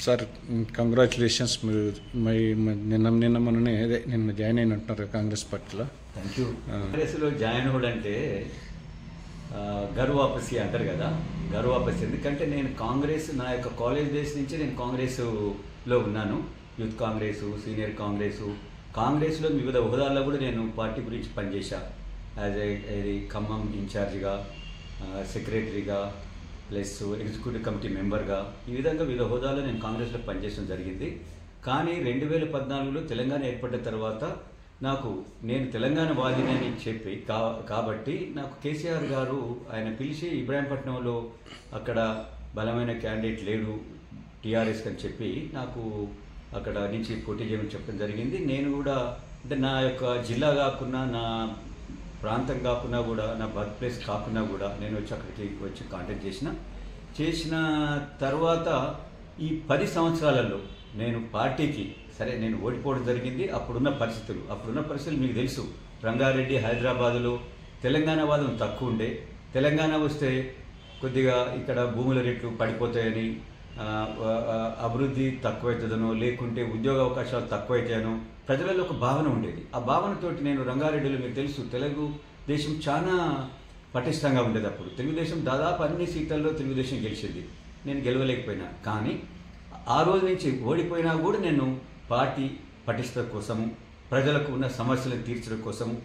Sir congratulations. మీరు నిన్న join అయినట్టున్నారు Congress పార్టీలో. Thank you. కాంగ్రెస్లో జాయిన్ అవ్వడం అంటే గర్వాపసి అంటారు కదా, గర్వాపసి. ఎందుకంటే నేను కాంగ్రెస్ నా యొక్క కాలేజ్ డేస్ నుంచి నేను కాంగ్రెస్లో ఉన్నాను. యూత్ కాంగ్రెస్, సీనియర్ కాంగ్రెస్లో వివిధ హోదాల్లో కూడా నేను పార్టీ గురించి పనిచేశా. యాజ్ ఏ ఖమ్మం ఇన్ఛార్జిగా, సెక్రటరీగా, ప్లస్ ఎగ్జిక్యూటివ్ కమిటీ మెంబర్గా, ఈ విధంగా వివిధ హోదాలో నేను కాంగ్రెస్లో పనిచేయడం జరిగింది. కానీ 2014లో తెలంగాణ ఏర్పడిన తర్వాత నేను తెలంగాణ వాదిని అని చెప్పి కాబట్టి నాకు కేసీఆర్ గారు ఆయన పిలిచి ఇబ్రాహీంపట్నంలో అక్కడ బలమైన క్యాండిడేట్ లేడు టీఆర్ఎస్ అని చెప్పి నాకు అక్కడ నుంచి పోటీ చేయమని చెప్పడం జరిగింది. నేను కూడా అంటే నా యొక్క జిల్లా కాకుండా, నా ప్రాంతం కాకుండా కూడా, నా బర్త్ ప్లేస్ కాకుండా కూడా నేను అక్కడికి వచ్చి కాంటాక్ట్ చేసిన తర్వాత ఈ 10 సంవత్సరాలలో నేను పార్టీకి నేను ఓడిపోవడం జరిగింది. అప్పుడున్న పరిస్థితులు మీకు తెలుసు. రంగారెడ్డి, హైదరాబాదులో తెలంగాణ వాదం తక్కువ ఉండే. తెలంగాణ వస్తే కొద్దిగా ఇక్కడ భూముల రేట్లు పడిపోతాయని, అభివృద్ధి తక్కువవుతుందనో, లేకుంటే ఉద్యోగ అవకాశాలు తక్కువైతాయనో ప్రజలలో ఒక భావన ఉండేది. ఆ భావనతోటి నేను రంగారెడ్డిలో, మీకు తెలుసు, తెలుగుదేశం చాలా పటిష్టంగా ఉండేది. అప్పుడు తెలుగుదేశం దాదాపు అన్ని సీట్లలో తెలుగుదేశం గెలిచింది. నేను గెలవలేకపోయినా, కానీ ఆ రోజు నుంచి ఓడిపోయినా కూడా నేను పార్టీ పటిష్టత కోసము, ప్రజలకు ఉన్న సమస్యలను తీర్చడం కోసము,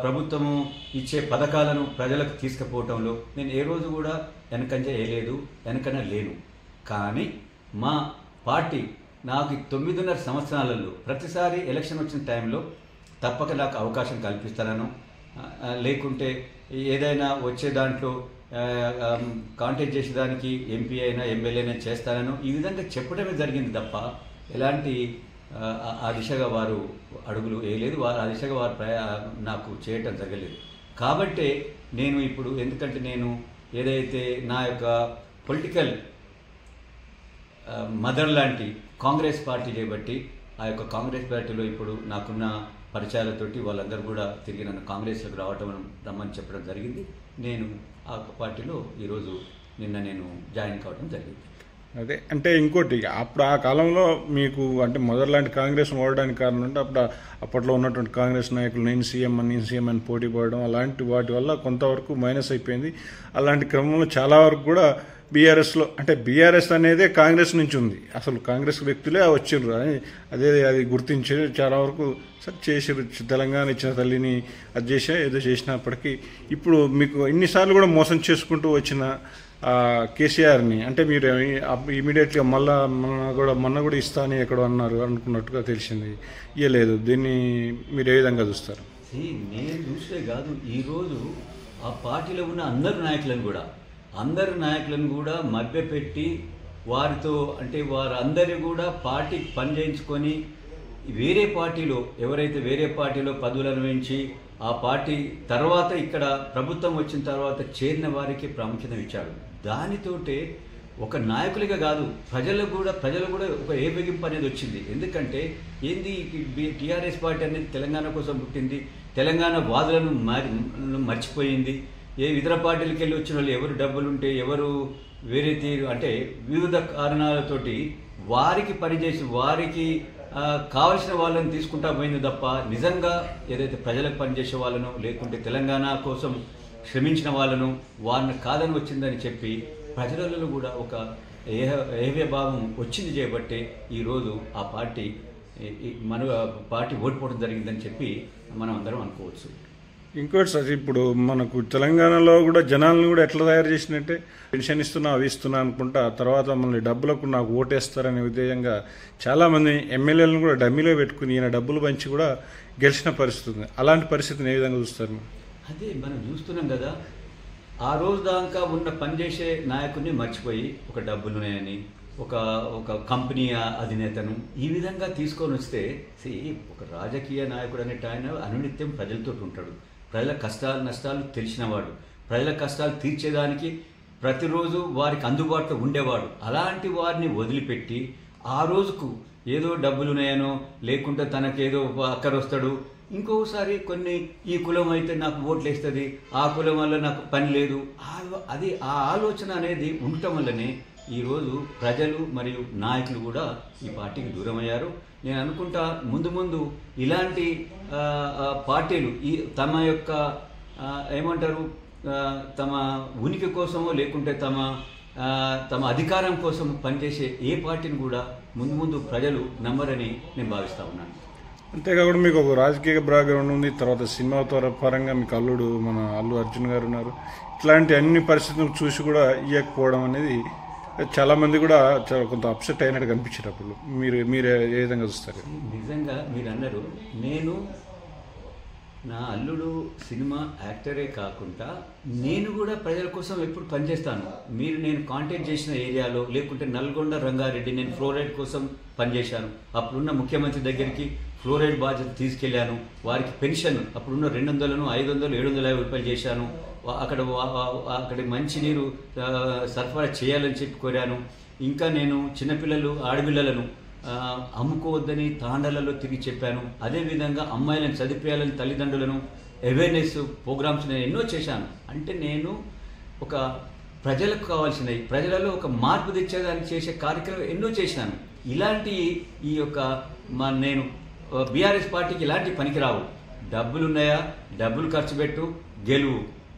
ప్రభుత్వము ఇచ్చే పథకాలను ప్రజలకు తీసుకుపోవటంలో నేను ఏ రోజు కూడా వెనకన లేను. కానీ మా పార్టీ నాకు 9.5 సంవత్సరాలలో ప్రతిసారి ఎలక్షన్ వచ్చిన టైంలో తప్పక నాకు అవకాశం కల్పిస్తానను, లేకుంటే ఏదైనా వచ్చే దాంట్లో కాంటాక్ట్ చేసేదానికి ఎంపీ అయినా ఎమ్మెల్యే అయినా చేస్తానను ఈ విధంగా చెప్పడమే జరిగింది తప్ప ఎలాంటి ఆ దిశగా వారు అడుగులు వేయలేదు. ఆ దిశగా వారు నాకు చేయటం జరగలేదు. కాబట్టే నేను ఇప్పుడు, ఎందుకంటే నేను ఏదైతే నా యొక్క పొలిటికల్ మదర్ లాంటి కాంగ్రెస్ పార్టీ చేయబట్టి, ఆ యొక్క కాంగ్రెస్ పార్టీలో ఇప్పుడు నాకున్న పరిచయాలతోటి వాళ్ళందరూ కూడా తిరిగి నన్ను కాంగ్రెస్లోకి రమ్మని చెప్పడం జరిగింది. నేను ఆ పార్టీలో ఈరోజు నేను జాయిన్ కావడం జరిగింది. అదే అంటే ఇంకోటి, అప్పుడు ఆ కాలంలో మీకు అంటే మొదలాంటి కాంగ్రెస్ ఓడడానికి కారణం అంటే అప్పట్లో ఉన్నటువంటి కాంగ్రెస్ నాయకులు నేను సీఎం అని పోటీ పడడం, అలాంటి వాటి వల్ల కొంతవరకు మైనస్ అయిపోయింది. అలాంటి క్రమంలో చాలా వరకు కూడా బీఆర్ఎస్లో, అంటే బీఆర్ఎస్ అనేదే కాంగ్రెస్ నుంచి ఉంది, అసలు కాంగ్రెస్ వ్యక్తులే వచ్చిర్రు అని అది గుర్తించి చాలా వరకు చేసారు. తెలంగాణ ఇచ్చిన తల్లిని అది చేసా ఏదో చేసినప్పటికీ ఇప్పుడు మీకు ఇన్నిసార్లు కూడా మోసం చేసుకుంటూ వచ్చిన కేసీఆర్ని అంటే మీరు ఇమీడియట్గా మొన్న కూడా ఇస్తా అని ఎక్కడో అనుకున్నట్టుగా తెలిసింది, ఇవ్వలేదు. దీన్ని మీరు ఏ విధంగా చూస్తారు? నేను చూసే కాదు, ఈరోజు ఆ పార్టీలో ఉన్న అందరు నాయకులను కూడా మభ్యపెట్టి వారితో, అంటే వారందరూ కూడా పార్టీకి పని చేయించుకొని ఎవరైతే వేరే పార్టీలో పదవులను వేయించి ఆ పార్టీ తర్వాత ఇక్కడ ప్రభుత్వం వచ్చిన తర్వాత చేరిన వారికి ప్రాముఖ్యత ఇచ్చాడు. దానితోటే ఒక నాయకులుగా కాదు, ప్రజలు కూడా ఒక ఏబెగింపు అనేది వచ్చింది. ఎందుకంటే ఏంది, టీఆర్ఎస్ పార్టీ అనేది తెలంగాణ కోసం పుట్టింది, తెలంగాణ వాదులను మర్చిపోయింది. ఇతర పార్టీలకు వెళ్ళి వచ్చిన వాళ్ళు ఎవరు డబ్బులుంటే, ఎవరు వేరే తీరు, అంటే వివిధ కారణాలతోటి వారికి పనిచేసి వారికి కావలసిన వాళ్ళని తీసుకుంటా పోయింది తప్ప నిజంగా ఏదైతే ప్రజలకు పనిచేసే వాళ్ళను, లేకుంటే తెలంగాణ కోసం శ్రమించిన వాళ్ళను వారిని కాదని వచ్చిందని చెప్పి ప్రజలలో కూడా ఒక ఏహ్యభావం వచ్చింది చేయబట్టే ఈరోజు ఆ పార్టీ ఓడిపోవడం జరిగిందని చెప్పి మనం అందరం అనుకోవచ్చు. ఇంకోటి సార్, ఇప్పుడు మనకు తెలంగాణలో కూడా జనాలను కూడా ఎట్లా తయారు చేసినట్టే పెన్షన్ ఇస్తున్నా అవి ఇస్తున్నా అనుకుంటా, తర్వాత మళ్ళీ డబ్బులకు నాకు ఓటేస్తారనే ఉద్దేశంగా చాలామంది ఎమ్మెల్యేలను కూడా డమ్మీలో పెట్టుకుని ఈయన డబ్బులు పంచి కూడా గెలిచిన పరిస్థితి ఉంది. అలాంటి పరిస్థితిని ఏ విధంగా చూస్తారు? అదే మనం చూస్తున్నాం కదా, ఆ రోజు దాకా ఉన్న పనిచేసే నాయకుడిని మర్చిపోయి ఒక డబ్బులున్నాయని ఒక కంపెనీ అధినేతను ఈ విధంగా తీసుకొని వస్తే, ఒక రాజకీయ నాయకుడు అనేట ఆయన అనునిత్యం ప్రజలతో ఉంటాడు, ప్రజల కష్టాలు నష్టాలు తెలిసినవాడు, ప్రజల కష్టాలు తీర్చేదానికి ప్రతిరోజు వారికి అందుబాటులో ఉండేవాడు. అలాంటి వారిని వదిలిపెట్టి ఆ రోజుకు ఏదో డబ్బులున్నాయనో, లేకుంటే తనకేదో అక్కరొస్తాడు, ఇంకోసారి కొన్ని ఈ కులం అయితే నాకు ఓట్లు వేస్తుంది, ఆ కులం వల్ల నాకు పని లేదు, అది ఆ ఆలోచన అనేది ఉండటం వల్లనే ఈరోజు ప్రజలు మరియు నాయకులు కూడా ఈ పార్టీకి దూరం అయ్యారు. నేను అనుకుంటా ముందు ముందు ఇలాంటి పార్టీలు తమ యొక్క ఏమంటారు తమ ఉనికి కోసమో లేకుంటే తమ అధికారం కోసం పనిచేసే ఏ పార్టీని కూడా ముందు ముందు ప్రజలు నమ్మరని నేను భావిస్తా ఉన్నాను. అంతేకాకుండా మీకు ఒక రాజకీయ బ్యాక్గ్రౌండ్ ఉంది, తర్వాత సినిమా పరంగా మీకు మన అల్లు అర్జున్ గారు ఉన్నారు. ఇట్లాంటి అన్ని పరిస్థితులు చూసి కూడా ఇవ్వకపోవడం అనేది చాలా మంది కూడా చాలా కొంత అప్సెట్ అయినట్టు కనిపించేటప్పుడు మీరు ఏ విధంగా చూస్తారు? నిజంగా మీరు అన్నారు, నేను నా అల్లుడు సినిమా యాక్టరే కాకుండా నేను కూడా ప్రజల కోసం ఎప్పుడు పనిచేస్తాను. నేను కాంటాక్ట్ చేసిన ఏరియాలో లేకుంటే నల్గొండ రంగారెడ్డి నేను ఫ్లోరైడ్ కోసం పనిచేశాను. అప్పుడున్న ముఖ్యమంత్రి దగ్గరికి ఫ్లోరైడ్ బాధ్యత తీసుకెళ్లాను. వారికి పెన్షన్ అప్పుడున్న 200, 500, 750 రూపాయలు చేశాను. అక్కడ మంచినీరు సరఫరా చేయాలని చెప్పి కోరాను. ఇంకా నేను చిన్నపిల్లలు ఆడపిల్లలను అమ్ముకోవద్దని తాండాలలో తిరిగి చెప్పాను. అదేవిధంగా అమ్మాయిలను చదివేయాలని తల్లిదండ్రులను అవేర్నెస్ ప్రోగ్రామ్స్ నేను ఎన్నో చేశాను. అంటే నేను ఒక ప్రజలకు కావాల్సినవి ప్రజలలో ఒక మార్పు తెచ్చేదానికి చేసే కార్యక్రమం ఎన్నో చేశాను. ఇలాంటి ఈ యొక్క నేను బీఆర్ఎస్ పార్టీకి ఇలాంటి పనికిరావు. డబ్బులున్నాయా, డబ్బులు ఖర్చు పెట్టు,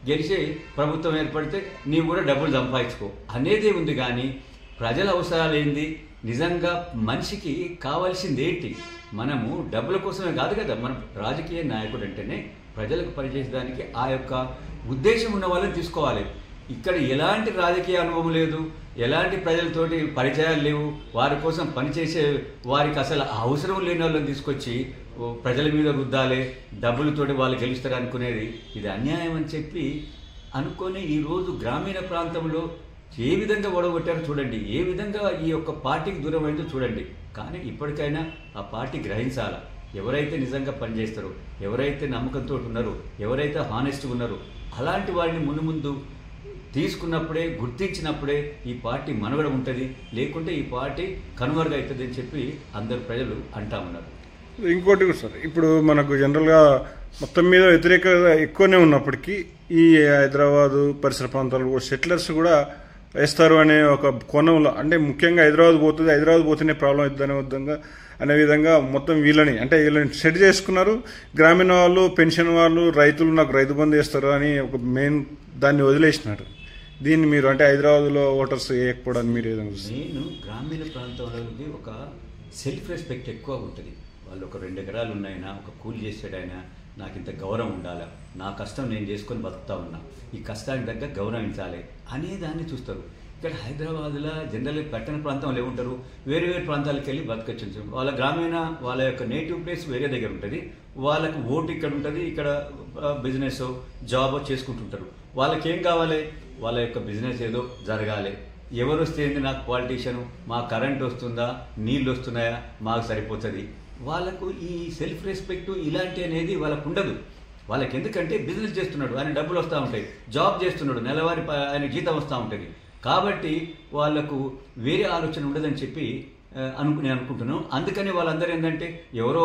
గెలిచి ప్రభుత్వం ఏర్పడితే నీవు కూడా డబ్బులు సంపాదించుకో అనేదే ఉంది. కానీ ప్రజల అవసరాలు ఏంది, నిజంగా మనిషికి కావాల్సింది ఏంటి? మనము డబ్బుల కోసమే కాదు కదా, మనం రాజకీయ నాయకుడు అంటేనే ప్రజలకు పనిచేసేదానికి ఆ యొక్క ఉద్దేశం ఉన్న వాళ్ళని తీసుకోవాలి. ఇక్కడ ఎలాంటి రాజకీయ అనుభవం లేదు, ఎలాంటి ప్రజలతోటి పరిచయాలు లేవు, వారి కోసం పనిచేసే వారికి అసలు అవసరం లేని వాళ్ళని తీసుకొచ్చి ప్రజల మీద రుద్దాలే, డబ్బులతోటి వాళ్ళు గెలుస్తారు అనుకునేది ఇది అన్యాయం అని చెప్పి అనుకొని ఈరోజు గ్రామీణ ప్రాంతంలో ఏ విధంగా ఓడగొట్టారో చూడండి, ఏ విధంగా ఈ యొక్క పార్టీకి దూరం అయిందో చూడండి. కానీ ఇప్పటికైనా ఆ పార్టీ గ్రహించాలా. ఎవరైతే నిజంగా పనిచేస్తారో, ఎవరైతే నమ్మకంతో ఉన్నారో, ఎవరైతే హానెస్ట్గా ఉన్నారో అలాంటి వారిని ముందు తీసుకున్నప్పుడే, గుర్తించినప్పుడే ఈ పార్టీ మనుగడ ఉంటుంది. లేకుంటే ఈ పార్టీ కనుమరుగవుతుంది అని చెప్పి అందరు ప్రజలు అంటా ఉన్నారు. ఇంకోటి కూడా సార్, ఇప్పుడు మనకు జనరల్గా మొత్తం మీద వ్యతిరేకత ఎక్కువనే ఉన్నప్పటికీ ఈ హైదరాబాదు పరిసర ప్రాంతాలు సెటిలర్స్ కూడా వేస్తారు అనే ఒక కోణంలో, అంటే ముఖ్యంగా హైదరాబాద్ పోతేనే ప్రాబ్లం అవుతుంది అనే విధంగా మొత్తం వీళ్ళని సెట్ చేసుకున్నారు. గ్రామీణ వాళ్ళు, పెన్షన్ వాళ్ళు, రైతులు నాకు రైతు బంధు వేస్తారు అని ఒక మెయిన్ దాన్ని వదిలేసినారు. దీన్ని మీరు హైదరాబాద్లో ఓటర్స్ వేయకపోవడానికి మీరు ఏదైనా నేను గ్రామీణ ప్రాంతంలోకి ఒక సెల్ఫ్ రెస్పెక్ట్ ఎక్కువ ఉంటుంది. వాళ్ళు ఒక 2 ఎకరాలు ఉన్నాయన్నా, ఒక కూలి చేసాడైనా నాకు ఇంత గౌరవం ఉండాలా, నా కష్టం నేను చేసుకొని బతుకుతా ఉన్నా, ఈ కష్టానికి తగ్గ గౌరవించాలి అనే దాన్ని చూస్తారు. ఇక్కడ హైదరాబాద్లో జనరల్గా పట్టణ ప్రాంతంలో ఏముంటారు, వేరే ప్రాంతాలకు వెళ్ళి బతకొచ్చు. వాళ్ళ వాళ్ళ యొక్క నేటివ్ ప్లేస్ వేరే దగ్గర ఉంటుంది, వాళ్ళకు ఓటు ఇక్కడ ఉంటుంది, ఇక్కడ బిజినెస్ జాబ్ చేసుకుంటుంటారు. వాళ్ళకేం కావాలి, వాళ్ళ యొక్క బిజినెస్ ఏదో జరగాలి. ఎవరు వస్తే ఏంది, నాకు పాలిటీషియన్, మా కరెంట్ వస్తుందా, నీళ్ళు వస్తున్నాయా, మాకు సరిపోతుంది. వాళ్ళకు ఈ సెల్ఫ్ రెస్పెక్ట్ ఇలాంటి అనేది వాళ్ళకు ఉండదు. వాళ్ళకి ఎందుకంటే బిజినెస్ చేస్తున్నాడు, ఆయన డబ్బులు వస్తూ ఉంటాయి, జాబ్ చేస్తున్నాడు, నెలవారీ ఆయన జీతం వస్తూ ఉంటుంది. కాబట్టి వాళ్లకు వేరే ఆలోచన ఉండదని చెప్పి నేను అనుకుంటున్నాను. అందుకని వాళ్ళందరూ ఏంటంటే ఎవరో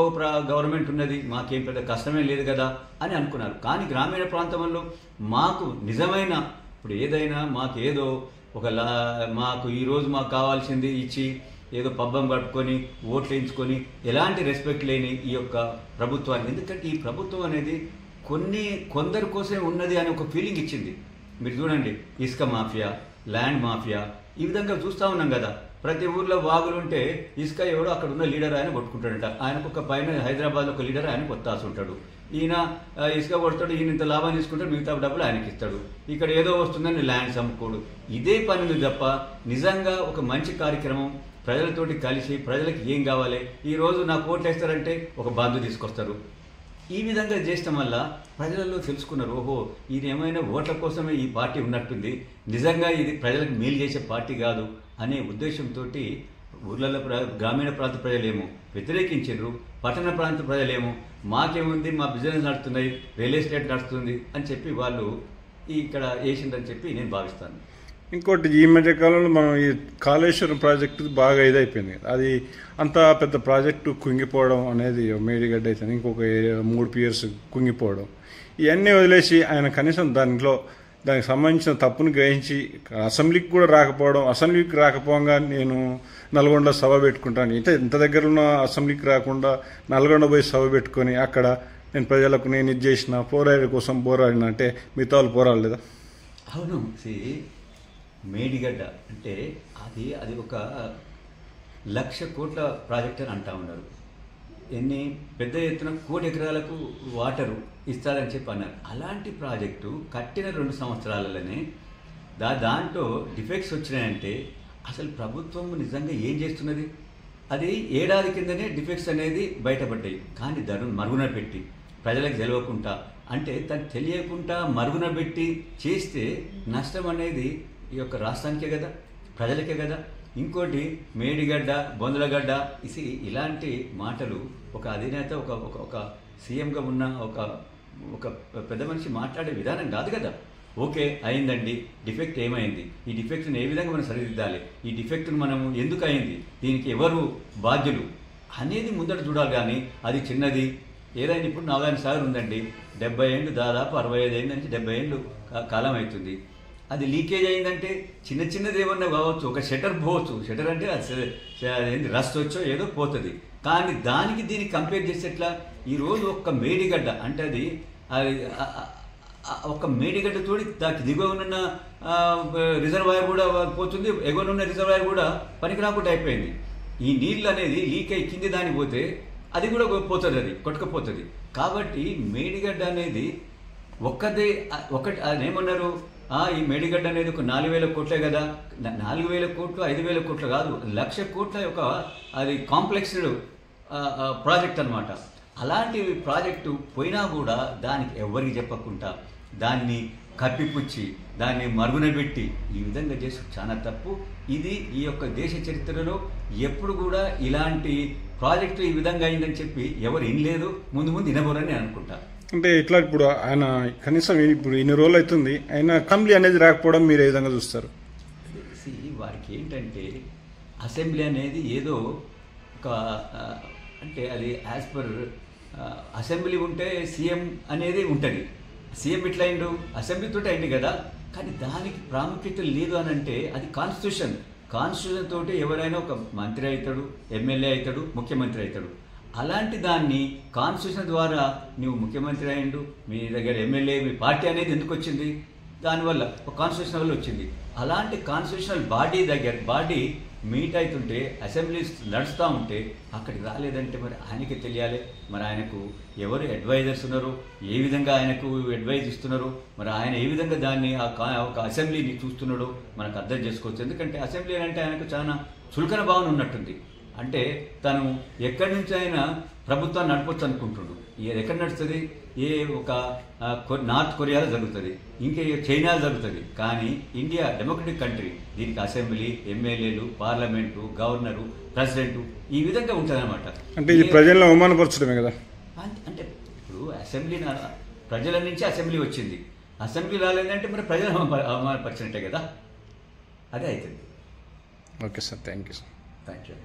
గవర్నమెంట్ ఉన్నది, మాకేం పెద్ద కష్టమే లేదు కదా అని అనుకున్నారు. కానీ గ్రామీణ ప్రాంతంలో మాకు నిజమైన ఇప్పుడు ఏదైనా మాకేదో మాకు ఈరోజు మాకు కావాల్సింది ఇచ్చి ఏదో పబ్బం కట్టుకొని ఓట్లు వేయించుకొని ఎలాంటి రెస్పెక్ట్ లేని ఈ యొక్క ప్రభుత్వాన్ని, ఎందుకంటే ఈ ప్రభుత్వం అనేది కొందరి కోసమే ఉన్నది అని ఒక ఫీలింగ్ ఇచ్చింది. మీరు చూడండి, ఇసుక మాఫియా, ల్యాండ్ మాఫియా, ఈ విధంగా చూస్తూ ఉన్నాం కదా. ప్రతి ఊర్లో వాగులుంటే ఇసుక ఎవడో అక్కడ ఉన్న లీడర్ ఆయన కొట్టుకుంటాడంట. ఆయనకు ఒక పైన హైదరాబాద్లో ఒక లీడర్ ఆయన కొత్తాసి ఉంటాడు. ఈయన ఇసుక కొడతాడు, ఈయన ఇంత లాభాన్ని తీసుకుంటాడు, మిగతా డబ్బులు ఆయనకి ఇస్తాడు. ఇక్కడ ఏదో వస్తుందని ల్యాండ్స్ అమ్ముకోడు. ఇదే పనులు తప్ప నిజంగా ఒక మంచి కార్యక్రమం ప్రజలతోటి కలిసి ప్రజలకు ఏం కావాలి, ఈరోజు నాకు ఓట్లు వేస్తారంటే ఒక బంధు తీసుకొస్తారు. ఈ విధంగా చేయడం వల్ల ప్రజలలో తెలుసుకున్నారు, ఓహో ఇది ఏమైనా ఓట్ల కోసమే ఈ పార్టీ ఉన్నట్టుంది, నిజంగా ఇది ప్రజలకు మేలు చేసే పార్టీ కాదు అనే ఉద్దేశంతో ఊర్లలో గ్రామీణ ప్రాంత ప్రజలేమో వ్యతిరేకించారు, పట్టణ ప్రాంత ప్రజలేమో మాకేముంది, మా బిజినెస్ నడుస్తున్నాయి, రియల్ ఎస్టేట్ నడుస్తుంది అని చెప్పి వాళ్ళు ఇక్కడ వేసిందని చెప్పి నేను భావిస్తాను. ఇంకోటి, ఈ మధ్య కాలంలో మనం ఈ కాళేశ్వరం ప్రాజెక్టు బాగా ఇదైపోయింది. అది అంత పెద్ద ప్రాజెక్టు కుంగిపోవడం అనేది మేడిగడ్డ అయితే ఇంకొక 3 years కుంగిపోవడం, ఇవన్నీ వదిలేసి ఆయన కనీసం దాంట్లో దానికి సంబంధించిన తప్పును గ్రహించి అసెంబ్లీకి కూడా రాకపోవడం, అసెంబ్లీకి రాకపోగా నేను నల్గొండలో సభ పెట్టుకుంటాను, ఇంత దగ్గర ఉన్న అసెంబ్లీకి రాకుండా నల్గొండ పోయి సభ పెట్టుకొని అక్కడ నేను ప్రజలకు నేను ఇది చేసిన పోరాడి కోసం పోరాడిన అంటే మిగతా వాళ్ళు పోరాడలేదా? అవును. మేడిగడ్డ అంటే అది ఒక 1,00,000 కోట్ల ప్రాజెక్ట్ అని అంటా ఉన్నారు. పెద్ద ఎత్తున 1 కోటి ఎకరాలకు వాటరు ఇస్తారని చెప్పి అన్నారు. అలాంటి ప్రాజెక్టు కట్టిన 2 సంవత్సరాలలోనే దాంట్లో డిఫెక్ట్స్ వచ్చినాయంటే అసలు ప్రభుత్వం నిజంగా ఏం చేస్తున్నది? అది ఏడాది కిందనే డిఫెక్ట్స్ అనేది బయటపడ్డాయి. కానీ దాన్ని మరుగున పెట్టి ప్రజలకు తెలియకుండా, అంటే తను తెలియకుండా మరుగున పెట్టి చేస్తే నష్టం అనేది ఈ యొక్క రాష్ట్రానికే కదా, ప్రజలకే కదా. ఇంకోటి మేడిగడ్డ, బొందలగడ్డ, ఇలాంటి మాటలు ఒక అధినేత, ఒక సీఎంగా ఉన్న ఒక పెద్ద మనిషి మాట్లాడే విధానం కాదు కదా. ఓకే, అయిందండి, డిఫెక్ట్ ఏమైంది, ఈ డిఫెక్ట్ని ఏ విధంగా మనం సరిదిద్దాలి, ఈ డిఫెక్ట్ను మనం ఎందుకు అయింది, దీనికి ఎవరు బాధ్యులు అనేది ముందట చూడాలి. కానీ అది చిన్నది ఏదైనా ఇప్పుడు నాగార్జున సాగర్ ఉందండి, 70 ఏళ్ళు, దాదాపు 65 ఏళ్ళ నుంచి 70 ఏళ్ళు కాలం అవుతుంది. అది లీకేజ్ అయిందంటే చిన్నది ఏమన్నా కావచ్చు, ఒక షటర్ పోవచ్చు, షటర్ అంటే అది రస్ట్ వచ్చో ఏదో పోతుంది. కానీ దానికి దీనికి కంపేర్ చేసేట్లా ఈరోజు ఒక్క మేడిగడ్డ అంటే అది ఒక మేడిగడ్డ తోడి దానికి దిగువ ఉన్న రిజర్వాయర్ కూడా పోతుంది, ఎగువనున్న రిజర్వాయర్ కూడా పనికి రాకుండా అయిపోయింది. ఈ నీళ్ళు అనేది లీక్ అయ్యి కింది దానికి పోతే అది కూడా పోతుంది, అది కొట్టుకపోతుంది. కాబట్టి మేడిగడ్డ అనేది ఒకటి అదేమన్నారు, ఈ మేడిగడ్డ అనేది ఒక 4,000 కోట్లే కదా, 4,000 కోట్లు 5,000 కోట్లు కాదు, 1,00,000 కోట్ల అది కాంప్లెక్స్డ్ ప్రాజెక్ట్ అనమాట. అలాంటి ప్రాజెక్టు పోయినా కూడా దానికి ఎవరికి చెప్పకుండా దాన్ని కప్పిపుచ్చి దాన్ని మరుగున పెట్టి ఈ విధంగా చేసి చాలా తప్పు. ఇది ఈ యొక్క దేశ చరిత్రలో ఎప్పుడు కూడా ఇలాంటి ప్రాజెక్టు ఈ విధంగా అయిందని చెప్పి ఎవరు వినలేదు, ముందు వినబోరని అనుకుంటా. అంటే ఇట్లా ఇప్పుడు ఆయన కనీసం ఇప్పుడు ఇన్ని రోజులు అవుతుంది, ఆయన అసెంబ్లీ అనేది రాకపోవడం మీరు ఏ విధంగా చూస్తారు? వారికి ఏంటంటే అసెంబ్లీ అనేది ఏదో ఒక అంటే అది యాజ్ పర్ అసెంబ్లీ ఉంటే సీఎం అనేది ఉంటుంది. సీఎం ఇట్లా అయిండు, అసెంబ్లీతో అయింది కదా. కానీ దానికి ప్రాముఖ్యత లేదు అని అంటే అది కాన్స్టిట్యూషన్ తోటి ఎవరైనా ఒక మంత్రి అవుతాడు, ఎమ్మెల్యే అవుతాడు, ముఖ్యమంత్రి అవుతాడు. అలాంటి దాన్ని కాన్స్టిట్యూషన్ ద్వారా నువ్వు ముఖ్యమంత్రి అయ్యిండు, మీ దగ్గర ఎమ్మెల్యే, మీ పార్టీ అనేది ఎందుకు వచ్చింది? దానివల్ల ఒక కాన్స్టిట్యూషన్ వల్ల వచ్చింది. అలాంటి కాన్స్టిట్యూషనల్ బాడీ మీట్ అవుతుంటే, అసెంబ్లీస్ నడుస్తూ ఉంటే అక్కడికి రాలేదంటే మరి ఆయనకి తెలియాలి. మరి ఆయనకు ఎవరు అడ్వైజర్స్ ఉన్నారు, ఏ విధంగా ఆయనకు అడ్వైజ్ ఇస్తున్నారు, మరి ఆయన ఏ విధంగా దాన్ని ఒక అసెంబ్లీని చూస్తున్నాడో మనకు అర్థం చేసుకోవచ్చు. ఎందుకంటే అసెంబ్లీ అంటే ఆయనకు చాలా చులకన భావన ఉన్నట్టుంది. అంటే తను ఎక్కడి నుంచి అయినా ప్రభుత్వాన్ని నడపొచ్చు అనుకుంటున్నాడు. ఇది ఎక్కడ నడుస్తుంది? ఒక నార్త్ కొరియాలో జరుగుతుంది, ఇంకే చైనాలో జరుగుతుంది. కానీ ఇండియా డెమోక్రటిక్ కంట్రీ, దీనికి అసెంబ్లీ, ఎమ్మెల్యేలు, పార్లమెంటు, గవర్నరు, ప్రెసిడెంట్ ఈ విధంగా ఉంటుంది అనమాట. అంటే ఇది ప్రజలను అవమానపరచడమే కదా. అంటే ఇప్పుడు అసెంబ్లీ ప్రజల నుంచి అసెంబ్లీ వచ్చింది, అసెంబ్లీ రాలేదంటే మరి ప్రజలను అవమానపరిచినట్టే కదా, అదే అవుతుంది. Okay sir, thank you sir. Thank you.